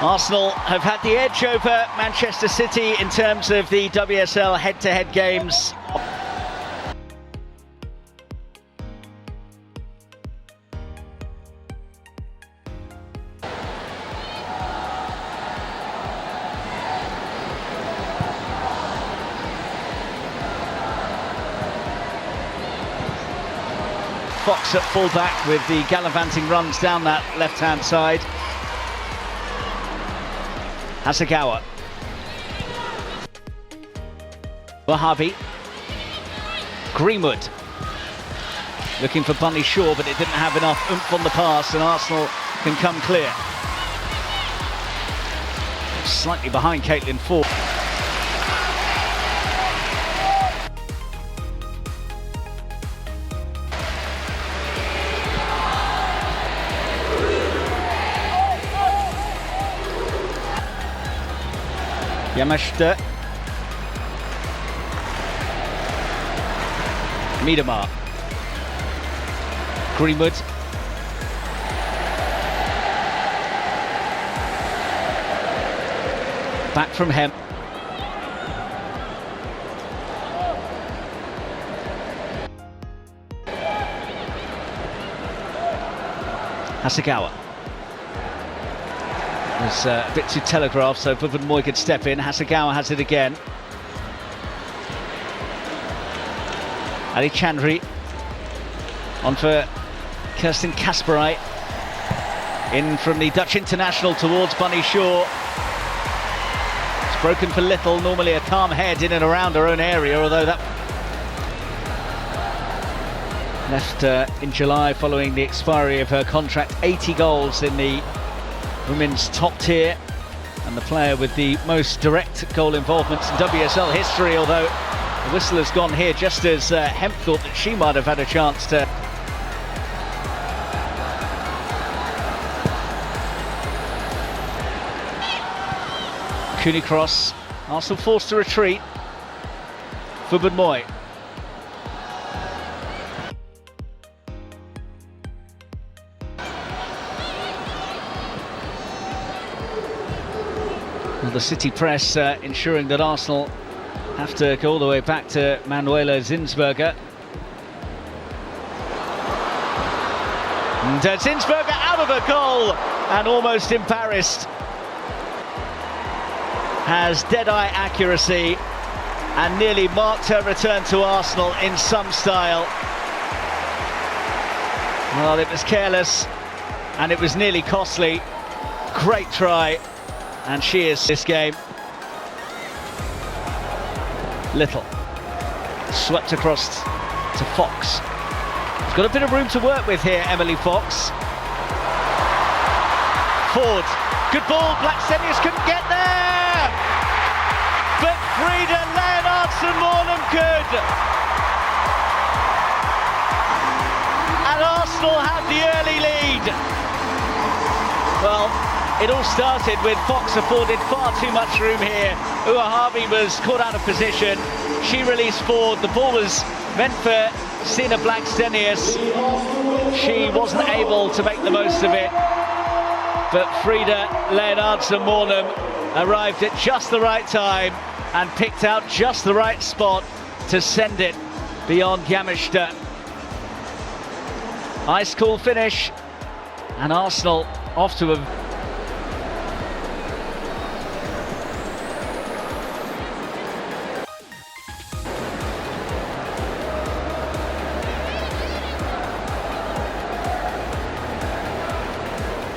Arsenal have had the edge over Manchester City in terms of the WSL head-to-head games. Fox at full-back with the gallivanting runs down that left-hand side. Hasegawa. Wahabi. Greenwood. Looking for Bunny Shaw, but it didn't have enough oomph on the pass, and Arsenal can come clear. Slightly behind Caitlin Ford. Yamashita. Miedema. Greenwood. Back from Hem. Hasegawa. Was a bit too telegraphed, so Moy could step in. Hasegawa has it again. Ali Chandri on for Kirsten Kasperite. In from the Dutch international towards Bunny Shaw. It's broken for little. Normally a calm head in and around her own area, although that left in July following the expiry of her contract. 80 goals in the women's top tier, and the player with the most direct goal involvements in WSL history, although the whistle has gone here just as Hemp thought that she might have had a chance to. Cooney cross, Arsenal forced to retreat. Moy. The City press ensuring that Arsenal have to go all the way back to Manuela Zinsberger. And Zinsberger out of a goal and almost embarrassed. Has dead-eye accuracy and nearly marked her return to Arsenal in some style. Well, it was careless and it was nearly costly. Great try. And she is this game. Little. Swept across to Fox. She's got a bit of room to work with here, Emily Fox. Ford. Good ball. Blackstenius couldn't get there. But Frida Leonardson-Mornham could. And Arsenal had the early lead. Well, it all started with Fox afforded far too much room here. Uahavi was caught out of position. She released Ford. The ball was meant for Sina Blackstenius. She wasn't able to make the most of it. But Frida Leonardson-Mornham arrived at just the right time and picked out just the right spot to send it beyond Yamashita. Ice cool finish. And Arsenal off to a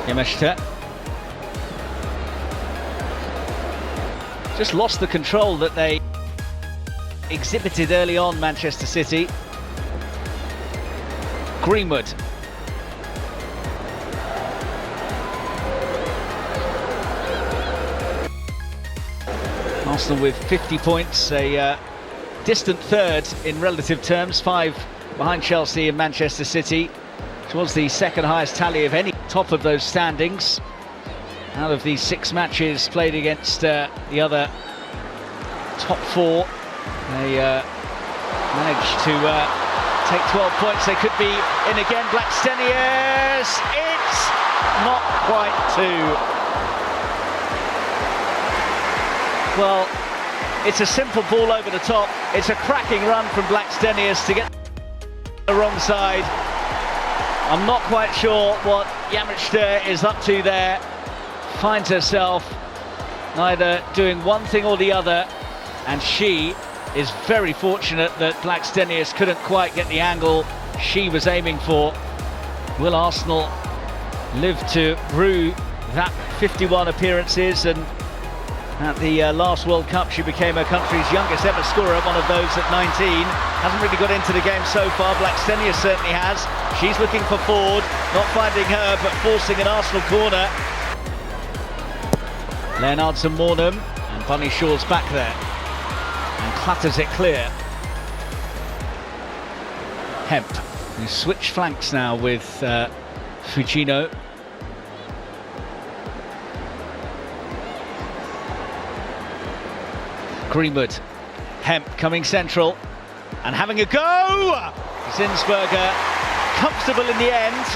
Yamashita just lost the control that they exhibited early on, Manchester City. Greenwood. Arsenal with 50 points, a distant third in relative terms, 5 behind Chelsea and Manchester City, which was the second highest tally of any top of those standings. Out of the 6 matches played against the other top 4, they managed to take 12 points. They could be in again. Blackstenius, it's not quite 2. Well, it's a simple ball over the top. It's a cracking run from Blackstenius to get the wrong side. I'm not quite sure what Yamashita is up to there. Finds herself neither doing one thing or the other, and she is very fortunate that Blackstenius couldn't quite get the angle she was aiming for. Will Arsenal live to rue that 51 appearances, and at the last World Cup she became her country's youngest ever scorer, one of those at 19. Hasn't really got into the game so far. Blackstenius certainly has. She's looking for Ford, not finding her but forcing an Arsenal corner. Leonardson-Mornham, and Bunny Shaw's back there and clatters it clear. Hemp, who switch flanks now with Fujino. Greenwood, Hemp coming central and having a go! Zinsberger comfortable in the end.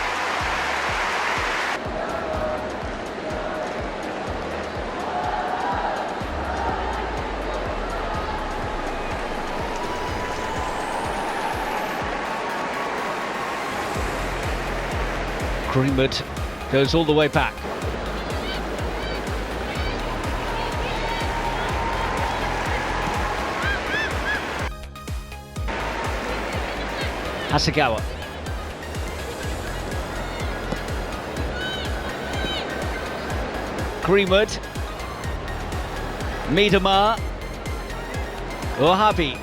Greenwood goes all the way back. Hasegawa. Greenwood. Miedema. Ohabi.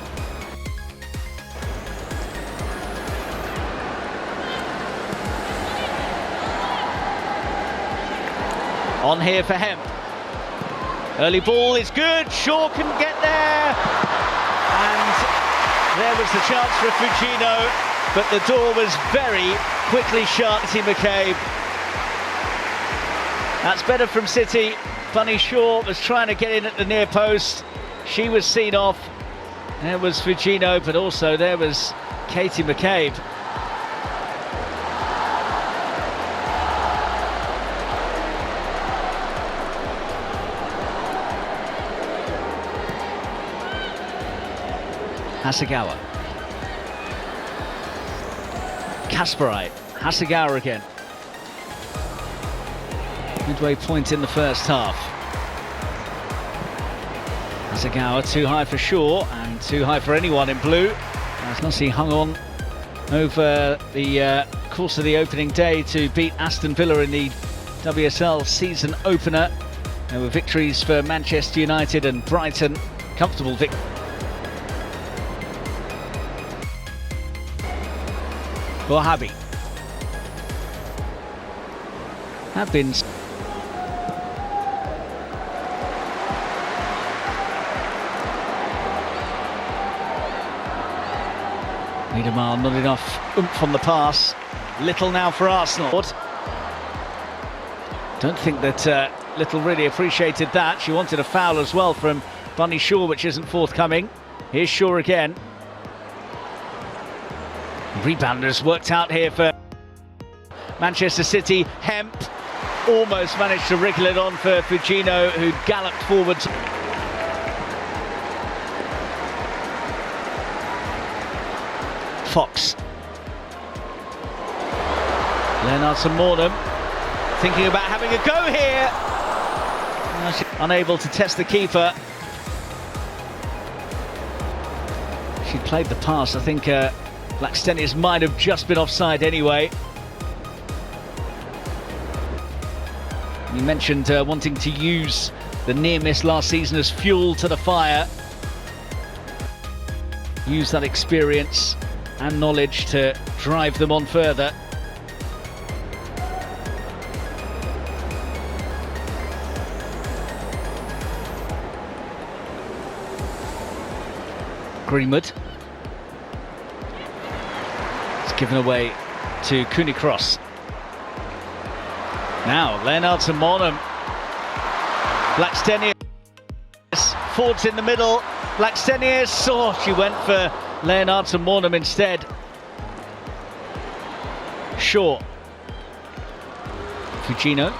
On here for Hemp. Early ball is good. Shaw can get there. And there was the chance for Fujino, but the door was very quickly shut. McCabe. That's better from City. Bunny Shaw was trying to get in at the near post. She was seen off. There was Fujino, but also there was Katie McCabe. Hasegawa. Kasparite. Hasegawa again. Midway point in the first half. Hasegawa too high for Shaw and too high for anyone in blue. As Nussi hung on over the course of the opening day to beat Aston Villa in the WSL season opener. There were victories for Manchester United and Brighton. Comfortable victory. Bohabi have been Miedema, not enough oomph on the pass. Little now for Arsenal. Don't think that Little really appreciated that. She wanted a foul as well from Bunny Shaw, which isn't forthcoming. Here's Shaw again. Rebounders worked out here for Manchester City. Hemp almost managed to wriggle it on for Fujino, who galloped forwards. Fox. Leonardson-Mornham thinking about having a go here. Unable to test the keeper. She played the pass. I think Blackstenius might have just been offside anyway. You mentioned wanting to use the near miss last season as fuel to the fire. Use that experience and knowledge to drive them on further. Greenwood. Given away to Cooney Cross. Now Leonardson-Mornham. Blackstenius. Ford's in the middle. Blackstenius. Oh, she went for Leonardson-Mornham instead. Shaw. Fujino.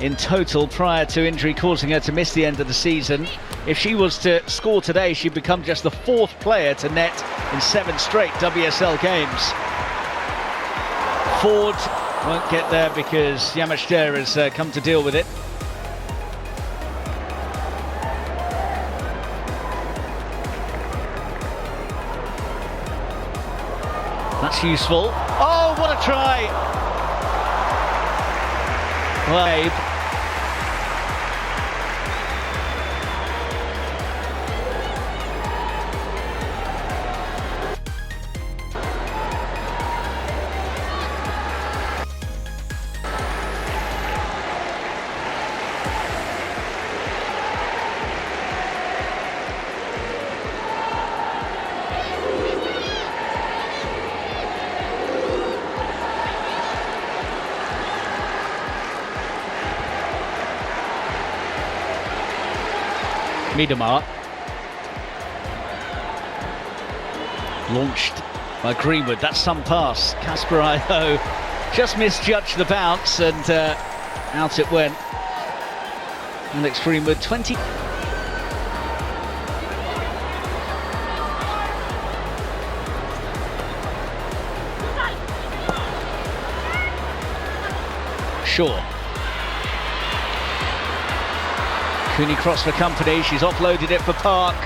in total prior to injury causing her to miss the end of the season. If she was to score today, she'd become just the 4th player to net in 7 straight WSL games. Ford won't get there because Yamashita has come to deal with it. That's useful. Oh, what a try! Well, Miedema, launched by Greenwood. That's some pass. Kasparai, though, just misjudged the bounce and out it went. Alex Greenwood, 20. Shaw. Cooney cross for company, she's offloaded it for Park.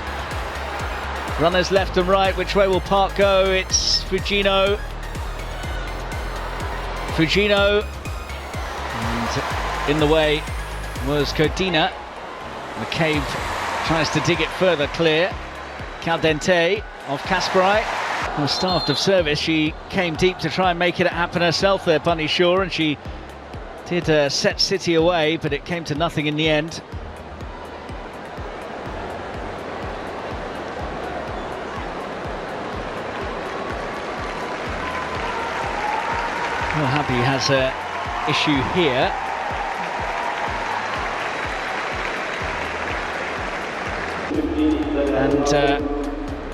Runners left and right, which way will Park go? It's Fujino. And in the way was Codina. McCabe tries to dig it further clear. Caldente off Kasparai. Well, starved of service, she came deep to try and make it happen herself there, Bunny Shaw, and she did set City away, but it came to nothing in the end. Well, Happy has an issue here. And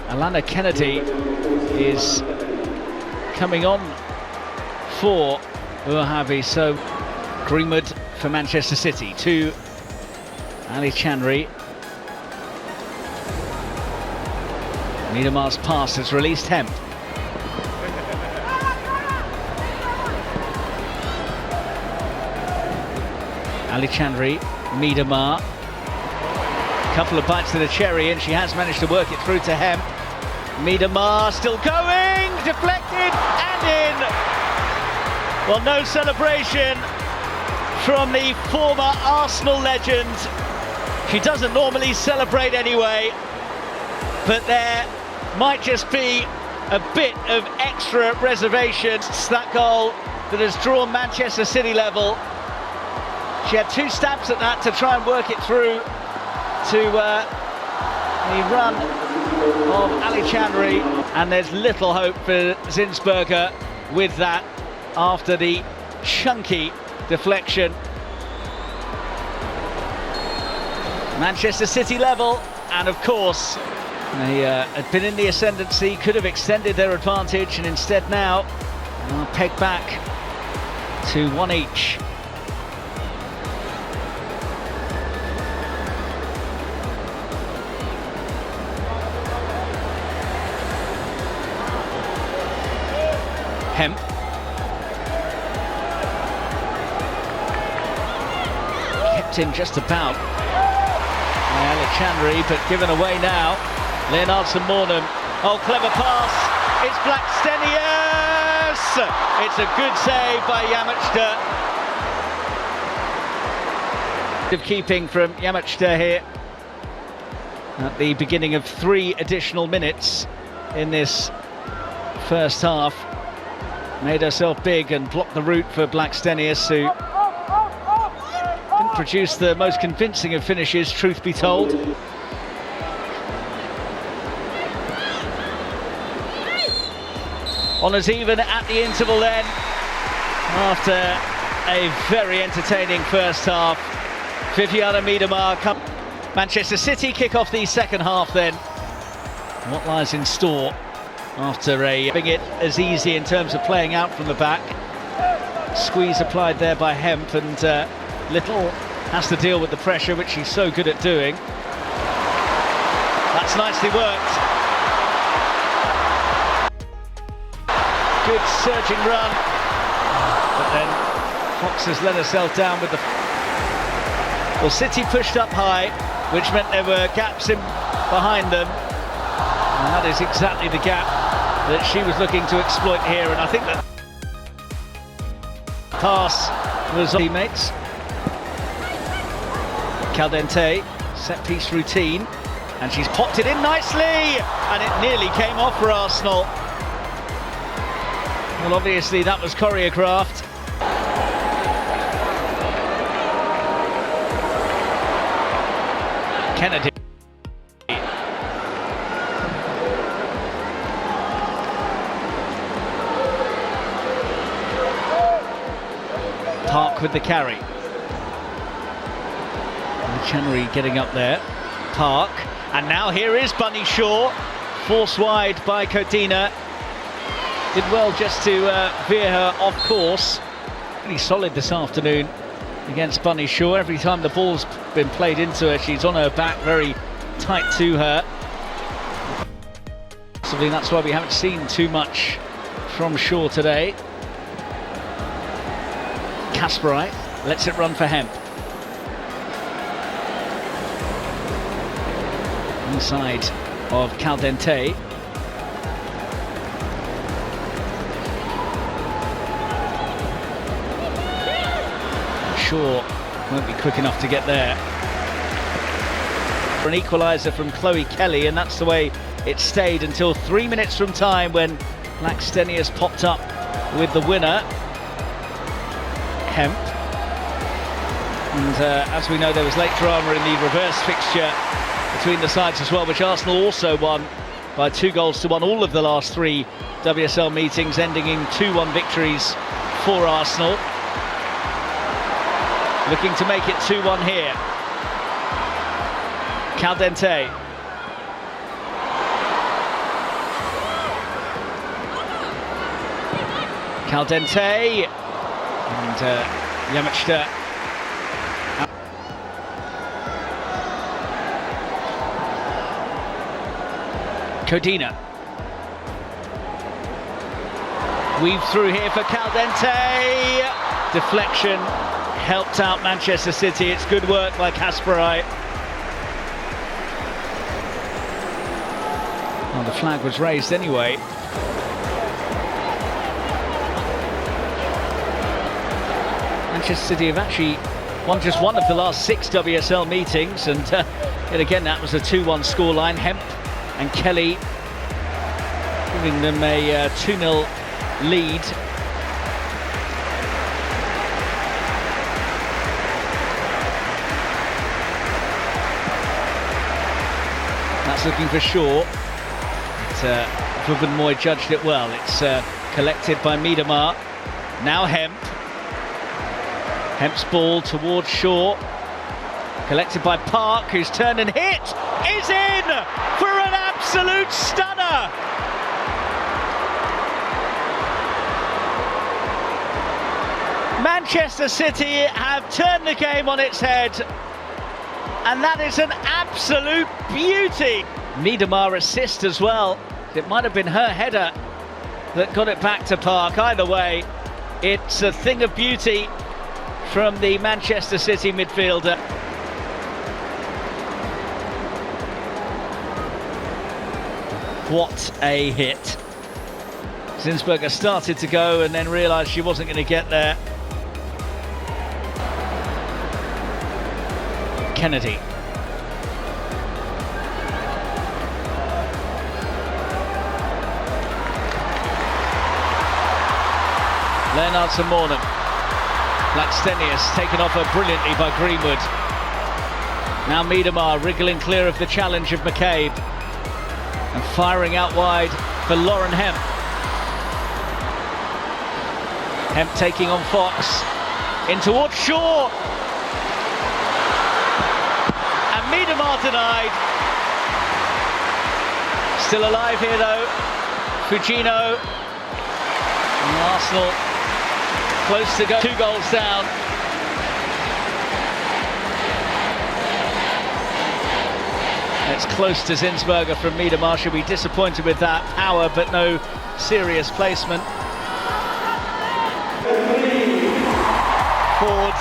Alana Kennedy is coming on for Uahavi. So Greenwood for Manchester City to Ali Chanri. Miedema's pass has released Hemp. Ali Chanri, Miedema, couple of bites to the cherry, and she has managed to work it through to Hemp. Miedema still going, deflected and in. Well, no celebration from the former Arsenal legend. She doesn't normally celebrate anyway, but there might just be a bit of extra reservation. It's that goal that has drawn Manchester City level. She had 2 stabs at that to try and work it through to the run of Ali Chanri, and there's little hope for Zinsberger with that after the chunky deflection. Manchester City level, and of course they had been in the ascendancy, could have extended their advantage, and instead now pegged back to 1 each. Hemp. Kept in just about by Alexandri, but given away now. Leonardson Mornham. Oh, clever pass. It's Blackstenius. It's a good save by Yamashita. Of keeping from Yamashita here at the beginning of 3 additional minutes in this first half. Made herself big and blocked the route for Blackstenius, who didn't produce the most convincing of finishes, truth be told. Honours even at the interval then, after a very entertaining first half. Viviana Miedema. Manchester City kick off the second half then. What lies in store after being it as easy in terms of playing out from the back. Squeeze applied there by Hemp, and Little has to deal with the pressure, which she's so good at doing. That's nicely worked. Good surging run. But then Fox has let herself down with the... Well, City pushed up high, which meant there were gaps in behind them. And that is exactly the gap that she was looking to exploit here. And I think that pass was teammates. Caldente, set piece routine, and she's popped it in nicely, and it nearly came off for Arsenal. Well, obviously that was choreographed. Kennedy. Park with the carry. Chenery getting up there. Park. And now here is Bunny Shaw. Forced wide by Codina. Did well just to veer her off course. Really solid this afternoon against Bunny Shaw. Every time the ball's been played into her, she's on her back, very tight to her. Possibly that's why we haven't seen too much from Shaw today. Kasperite lets it run for Hemp. Inside of Caldente. Shaw won't be quick enough to get there. For an equalizer from Chloe Kelly, and that's the way it stayed until 3 minutes from time when Blackstenius popped up with the winner, Hemp. And as we know, there was late drama in the reverse fixture between the sides as well, which Arsenal also won by 2-1. All of the last 3 WSL meetings ending in 2-1 victories for Arsenal. Looking to make it 2-1 here. Caldente. Caldente. And Yamachita. Codina. Weave through here for Caldente. Deflection helped out Manchester City. It's good work by Kasperite. Well, the flag was raised anyway. Manchester City have actually won just one of the last 6 WSL meetings, and yet again that was a 2-1 scoreline. Hemp and Kelly giving them a 2-0 lead. That's looking for Shaw. But Vubben-Moy judged it well. It's collected by Miedema. Now Hemp. Hemp's ball towards Shaw. Collected by Park, who's turned and hit. Is in for an absolute stunner. Manchester City have turned the game on its head, and that is an absolute beauty. Miedema assist as well. It might have been her header that got it back to Park. Either way, it's a thing of beauty from the Manchester City midfielder. What a hit. Zinsberger started to go and then realised she wasn't going to get there. Kennedy. Leonardson Mornham. Blackstenius taken off her brilliantly by Greenwood. Now Miedema wriggling clear of the challenge of McCabe and firing out wide for Lauren Hemp. Hemp taking on Fox, in towards Shaw. And Miedema denied. Still alive here though, Fujino. And Arsenal close to go, 2 goals down. It's close to Zinsberger from Miedema. Should be disappointed with that power, but no serious placement. Ford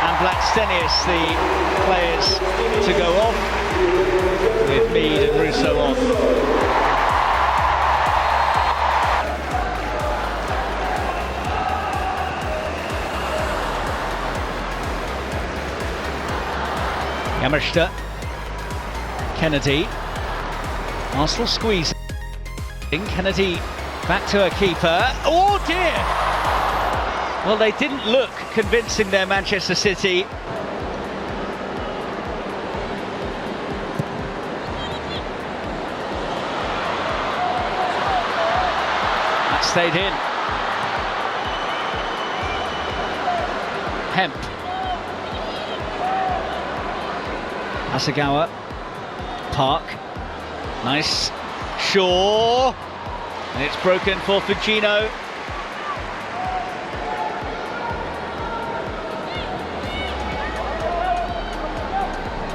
and Blackstenius, the players to go off, with Mead and Russo on. Yamashita, Kennedy, Arsenal squeezing, Kennedy back to her keeper, oh dear! Well, they didn't look convincing there, Manchester City. That stayed in. Hemp. Hasegawa, Park, nice, Shaw, and it's broken for Fujino.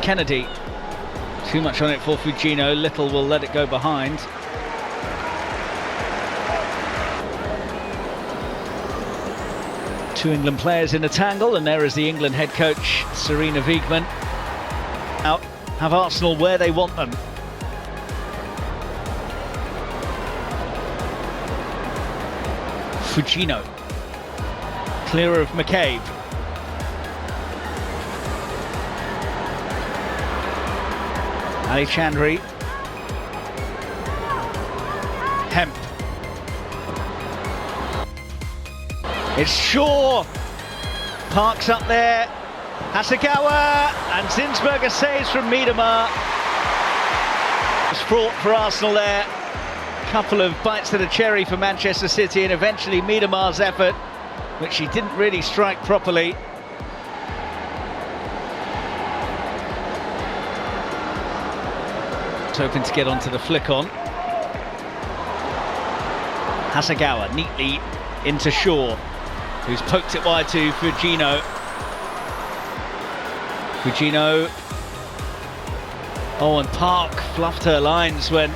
Kennedy, too much on it for Fujino, Little will let it go behind. Two England players in a tangle, and there is the England head coach, Sarina Wiegman. Out, have Arsenal where they want them. Fujino, clear of McCabe. Ali Chandri, Hemp. It's Shaw, Parks up there. Hasegawa, and Zinsberger saves from Miedema. It's fraught for Arsenal there. Couple of bites to the cherry for Manchester City, and eventually Miedema's effort, which he didn't really strike properly. It's hoping to get onto the flick on. Hasegawa neatly into Shaw, who's poked it wide to Fujino. Fujino, oh, and Park fluffed her lines when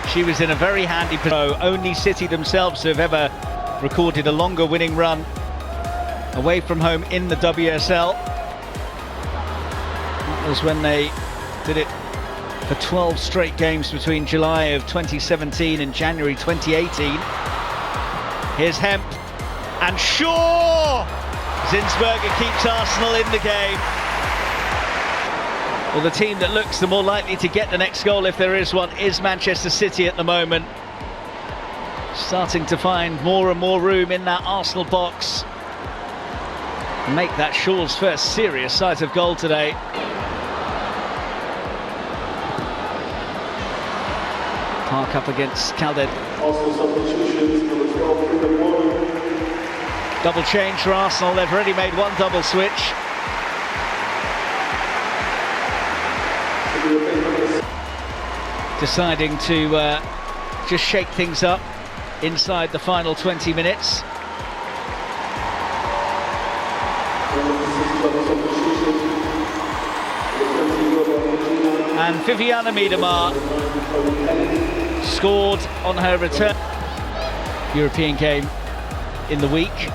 she was in a very handy position. Only City themselves to have ever recorded a longer winning run away from home in the WSL. That was when they did it for 12 straight games between July of 2017 and January 2018. Here's Hemp, and Shaw! Zinsberger keeps Arsenal in the game. Well, the team that looks the more likely to get the next goal, if there is one, is Manchester City at the moment. Starting to find more and more room in that Arsenal box. Make that Shaw's first serious sight of goal today. Park up against Khaled. Double change for Arsenal. They've already made one double switch. Deciding to just shake things up inside the final 20 minutes. And Viviana Miedema scored on her return. European game in the week.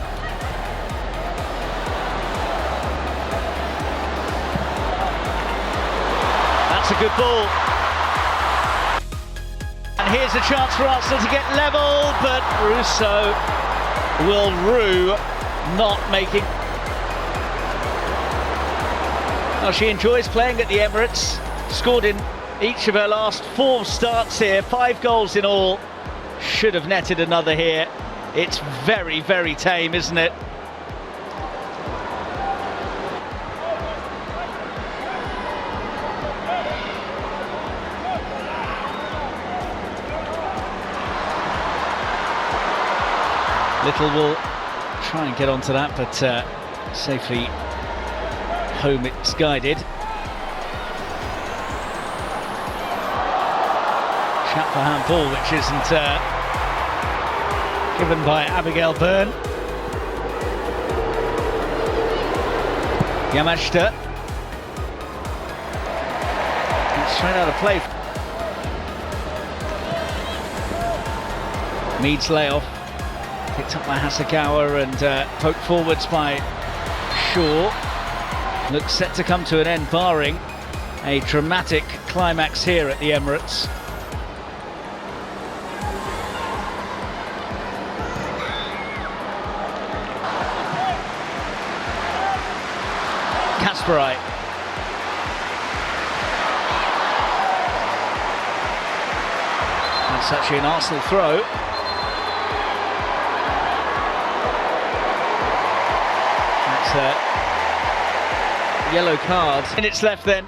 That's a good ball. And here's a chance for Arsenal to get level, but Russo will rue not making. Well, she enjoys playing at the Emirates, scored in each of her last 4 starts here, 5 goals in all. Should have netted another here. It's very, very tame, isn't it? Little will try and get onto that, but safely home it's guided. Shot for handball, which isn't given by Abigail Byrne. Yamashita. It's straight out of play. Meade's layoff, picked up by Hasegawa and poked forwards by Shaw. Looks set to come to an end, barring a dramatic climax here at the Emirates. Kasparai. That's actually an Arsenal throw. That's a yellow card. Minutes left then.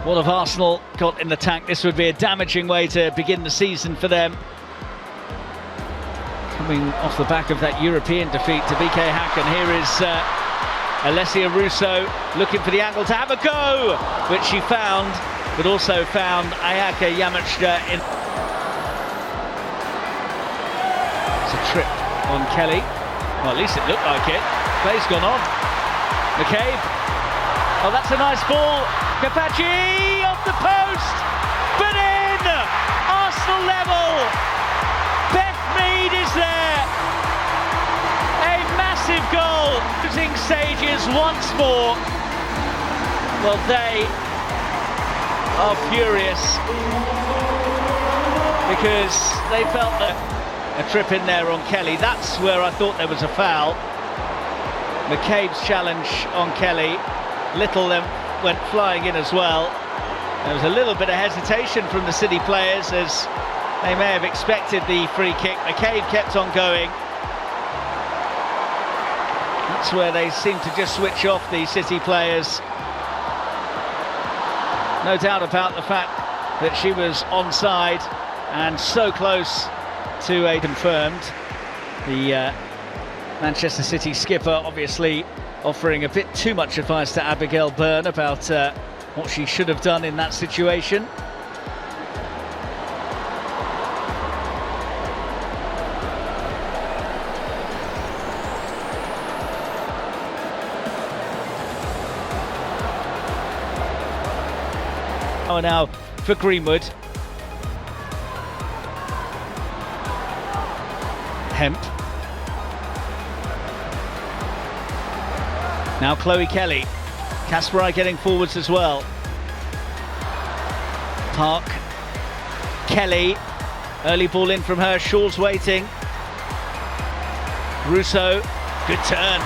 What have Arsenal got in the tank? This would be a damaging way to begin the season for them. Coming off the back of that European defeat to BK Häcken, here is Alessia Russo looking for the angle to have a go, which she found, but also found Ayaka Yamashita in. It's a trip on Kelly. Well, at least it looked like it. Play's gone on. McCabe. Oh, that's a nice ball. Kapachi off the post, but in! Arsenal level! Beth Meade is there! A massive goal! Losing stages once more. Well, they are furious because they felt that a trip in there on Kelly. That's where I thought there was a foul. McCabe's challenge on Kelly. Little went flying in as well. There was a little bit of hesitation from the City players as they may have expected the free kick. McCabe kept on going. That's where they seem to just switch off, the City players. No doubt about the fact that she was onside and so close to a confirmed. The Manchester City skipper obviously offering a bit too much advice to Abigail Byrne about what she should have done in that situation. Oh, now for Greenwood. Hemp. Now Chloe Kelly. Kasparai getting forwards as well. Park. Kelly. Early ball in from her. Shaw's waiting. Russo. Good turn.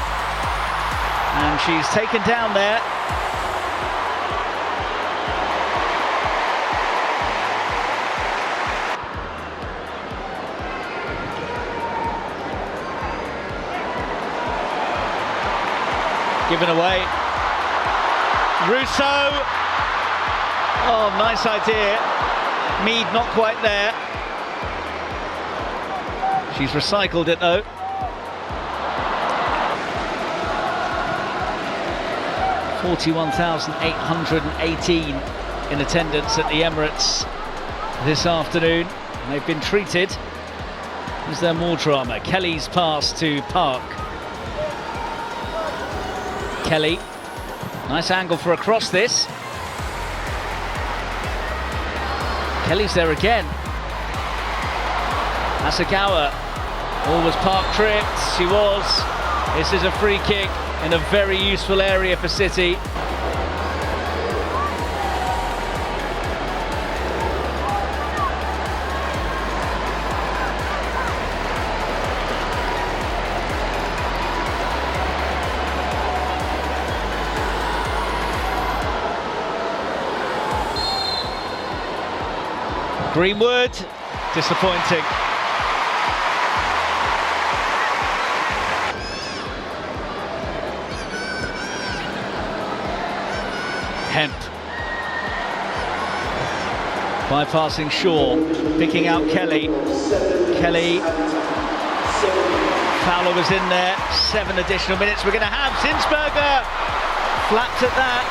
And she's taken down there. Given away. Russo. Oh, nice idea. Meade not quite there. She's recycled it though. $41,818 in attendance at the Emirates this afternoon. And they've been treated. Is there more drama? Kelly's pass to Park. Kelly, nice angle for a cross this. Kelly's there again. Hasegawa, all was Park tripped, she was. This is a free kick in a very useful area for City. Greenwood, disappointing. Hemp. Bypassing Shaw, picking out Kelly. Kelly. Fowler was in there, 7 additional minutes. We're going to have Zinsberger flapped at that.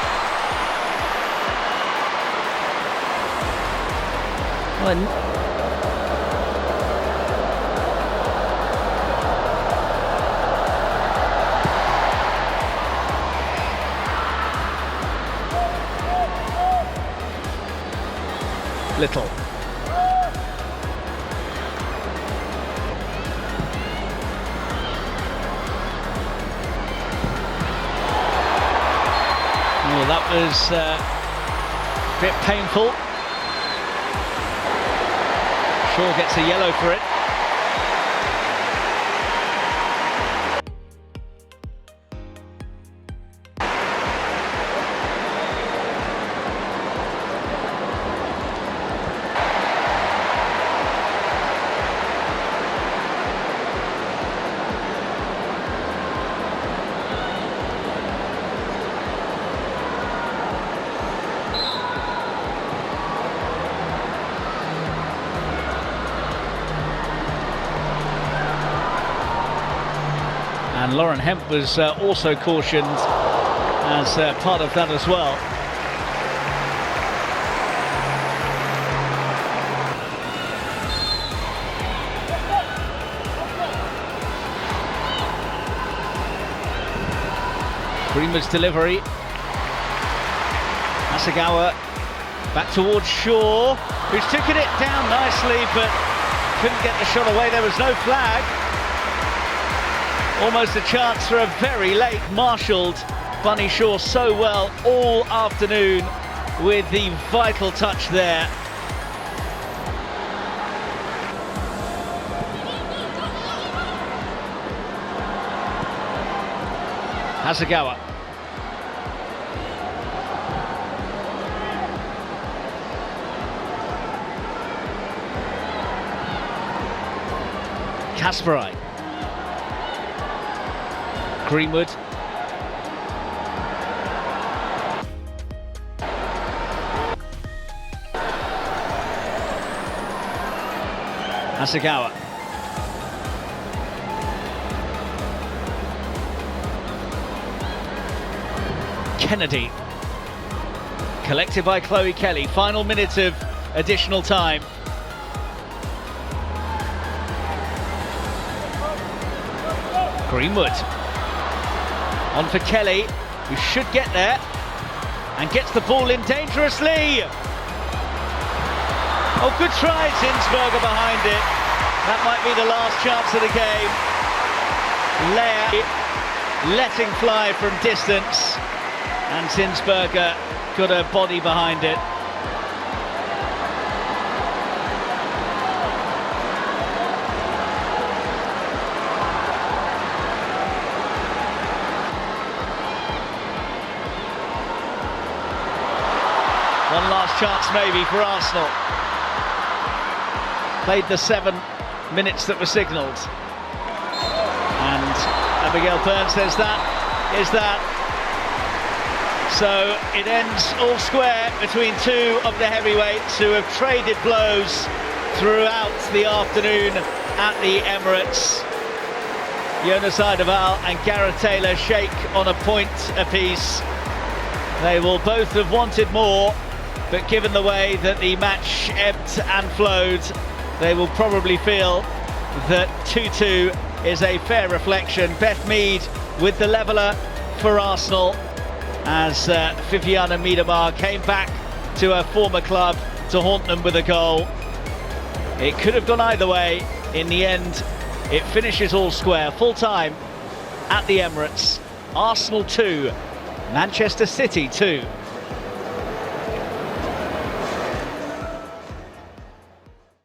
Little. Oh, that was a bit painful. Shaw gets a yellow for it. And Lauren Hemp was also cautioned as part of that as well. Greenwood's delivery. Hasegawa back towards Shaw, who's taken it down nicely but couldn't get the shot away. There was no flag. Almost a chance for a very late marshalled Bunny Shaw so well all afternoon with the vital touch there. Hasegawa. Kasparai. Greenwood. Hasegawa. Kennedy. Collected by Chloe Kelly. Final minute of additional time. Greenwood. On for Kelly, who should get there, and gets the ball in dangerously. Oh, good try, Zinsberger behind it. That might be the last chance of the game. Leia letting fly from distance, and Zinsberger got a body behind it. One last chance maybe for Arsenal. Played the 7 minutes that were signalled. And Abigail Byrne says that is that. So it ends all square between two of the heavyweights who have traded blows throughout the afternoon at the Emirates. Jonas Eidevall and Gareth Taylor shake on a point apiece. They will both have wanted more, but given the way that the match ebbed and flowed, they will probably feel that 2-2 is a fair reflection. Beth Mead with the leveller for Arsenal as Viviana Miedema came back to her former club to haunt them with a goal. It could have gone either way. In the end, it finishes all square. Full time at the Emirates. Arsenal 2, Manchester City 2.